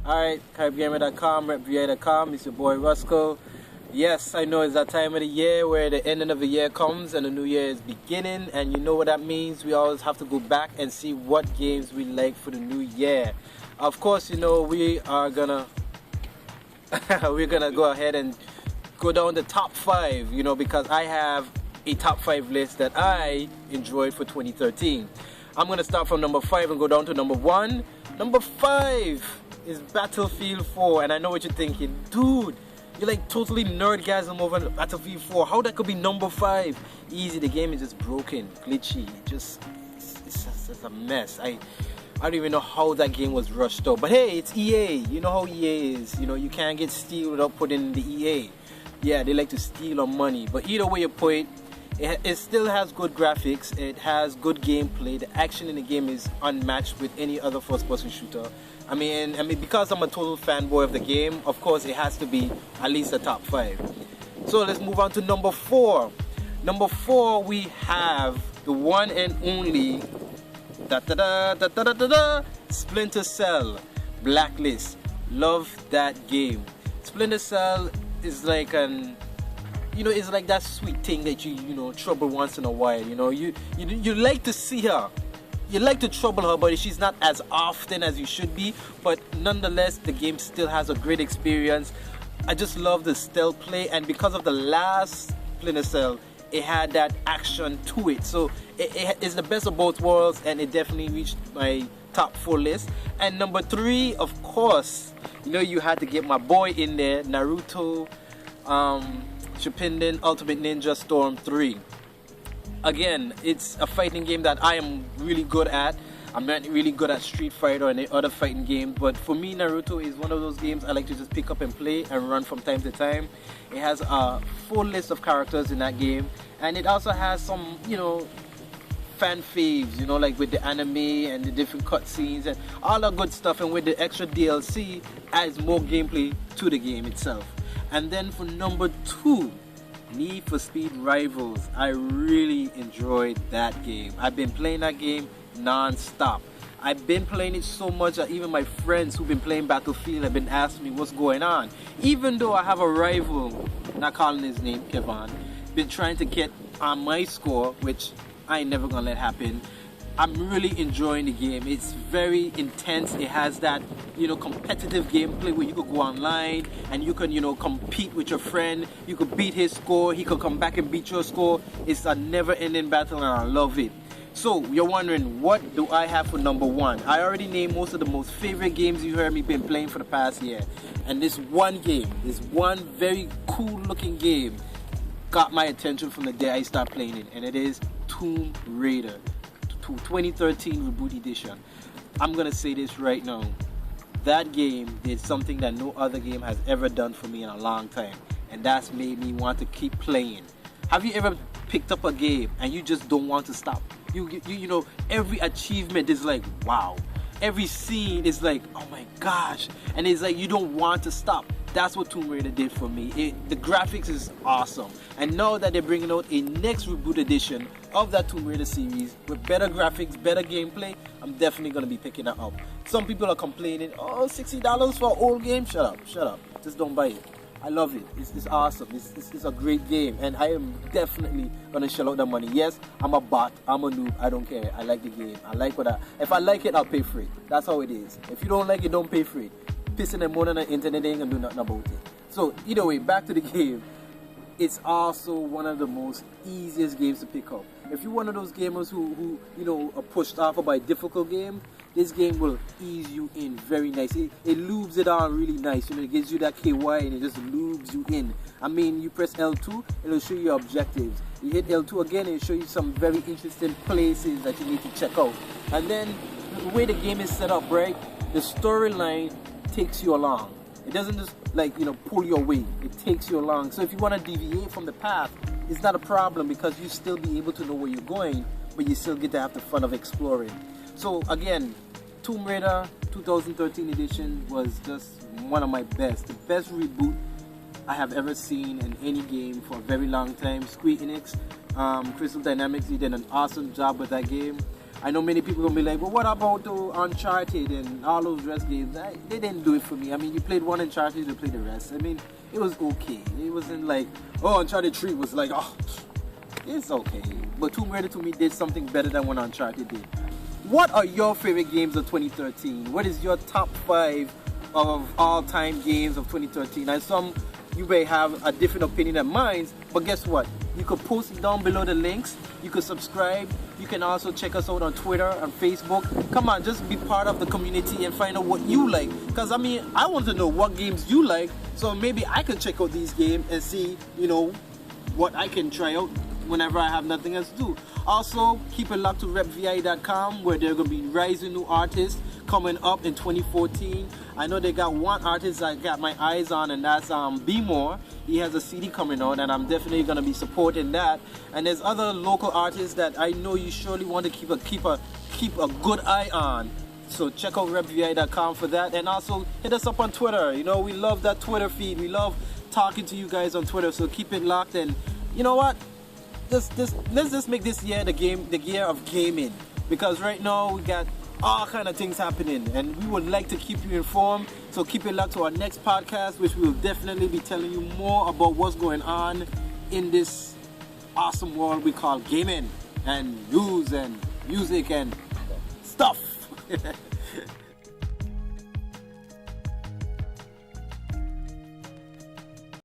Alright, CaribGamer.com, RepVA.com, it's your boy Ruscle. Yes, I know it's that time of the year where the ending of the year comes and the new year is beginning, and you know what that means. We always have to go back and see what games we like for the new year. Of course, you know, we are gonna we're gonna go ahead and go down the top 5, you know, because I have a top 5 list that I enjoyed for 2013. I'm gonna start from number 5 and go down to number 1. Number 5 is Battlefield 4, and I know what you're thinking, dude, you're like totally nerdgasm over Battlefield 4. How that could be number 5? Easy, the game is just broken, glitchy, it's just a mess. I don't even know how that game was rushed out. But hey, it's EA. You know how EA is. You know, you can't get steal without putting the EA. Yeah, they like to steal our money. But either way you put it, it still has good graphics. It has good gameplay. The action in the game is unmatched with any other first-person shooter. I mean, because I'm a total fanboy of the game, of course, it has to be at least a top 5. So let's move on to number 4. Number 4, we have the one and only Splinter Cell, Blacklist. Love that game. Splinter Cell is like it's like that sweet thing that you trouble once in a while. You know, you like to see her. You like to trouble her, but she's not as often as you should be. But nonetheless, the game still has a great experience. I just love the stealth play, and because of the last Splinter Cell, it had that action to it. So it is the best of both worlds, and it definitely reached my top 4 list. And number 3, of course, you know, you had to get my boy in there, Naruto Shippuden Ultimate Ninja Storm 3. Again, it's a fighting game that I am really good at. I'm not really good at Street Fighter or any other fighting game, but for me, Naruto is one of those games I like to just pick up and play and run from time to time. It has a full list of characters in that game, and it also has some, fan faves, like with the anime and the different cutscenes and all that good stuff, and with the extra DLC adds more gameplay to the game itself. And then for number 2, Need for Speed Rivals. I really enjoyed that game. I've been playing that game non-stop. I've been playing it so much that even my friends who've been playing Battlefield have been asking me what's going on. Even though I have a rival, not calling his name, Kevin, been trying to get on my score, which I ain't never gonna let happen. I'm really enjoying the game. It's very intense. It has that, competitive gameplay where you could go online and you can, compete with your friend. You could beat his score. He could come back and beat your score. It's a never-ending battle, and I love it. So you're wondering, what do I have for number 1? I already named most of the most favorite games you heard me been playing for the past year. And this one game, this one very cool-looking game, got my attention from the day I started playing it, and it is Tomb Raider 2013 Reboot Edition. I'm gonna say this right now. That game did something that no other game has ever done for me in a long time, and that's made me want to keep playing. Have you ever picked up a game and you just don't want to stop? Every achievement is like, wow. Every scene is like, oh my gosh, and it's like you don't want to stop. That's what Tomb Raider did for me. The graphics is awesome, and now that they're bringing out a next reboot edition of that Tomb Raider series with better graphics, better gameplay, I'm definitely going to be picking that up. Some people are complaining, oh, $60 for an old game? Shut up, just don't buy it. I love it. It's awesome. It's a great game, and I am definitely gonna shell out the money. Yes, I'm a bot. I'm a noob. I don't care. I like the game. If I like it, I'll pay for it. That's how it is. If you don't like it, don't pay for it. Pissing and moaning on the internet ain't gonna do nothing about it. So either way, back to the game. It's also one of the most easiest games to pick up. If you're one of those gamers who are pushed off by a difficult game, this game will ease you in very nice. It lubes it on really nice. It gives you that KY and it just lubes you in. I mean, you press L2, it'll show you your objectives. You hit L2 again, it'll show you some very interesting places that you need to check out. And then the way the game is set up, right? The storyline takes you along. It doesn't just pull you away. It takes you along. So if you want to deviate from the path, it's not a problem because you still be able to know where you're going, but you still get to have the fun of exploring. So again, Tomb Raider 2013 edition was just one of my best. The best reboot I have ever seen in any game for a very long time. Square Enix, Crystal Dynamics, they did an awesome job with that game. I know many people gonna be like, well, what about the Uncharted and all those rest games? They didn't do it for me. I mean, you played one Uncharted, you played the rest. I mean, it was okay. It wasn't like, oh, Uncharted 3 was like, oh, it's okay. But Tomb Raider to me did something better than what Uncharted did. What are your favorite games of 2013? What is your top 5 of all-time games of 2013? And some you may have a different opinion than mine, but guess what? You could post it down below the links. You could subscribe. You can also check us out on Twitter and Facebook. Come on, just be part of the community and find out what you like. Because I mean, I want to know what games you like, so maybe I can check out these games and see, you know, what I can try out whenever I have nothing else to do. Also, keep it locked to repvi.com, where there are going to be rising new artists coming up in 2014. I know they got one artist I got my eyes on, and that's Be More. He has a CD coming out, and I'm definitely going to be supporting that. And there's other local artists that I know you surely want to keep a good eye on. So check out repvi.com for that, and also hit us up on Twitter. You know, we love that Twitter feed. We love talking to you guys on Twitter, so keep it locked. And you know what? Let's just make this year the year of gaming, because right now we got all kind of things happening, and we would like to keep you informed. So keep it locked to our next podcast, which we will definitely be telling you more about what's going on in this awesome world we call gaming and news and music and stuff.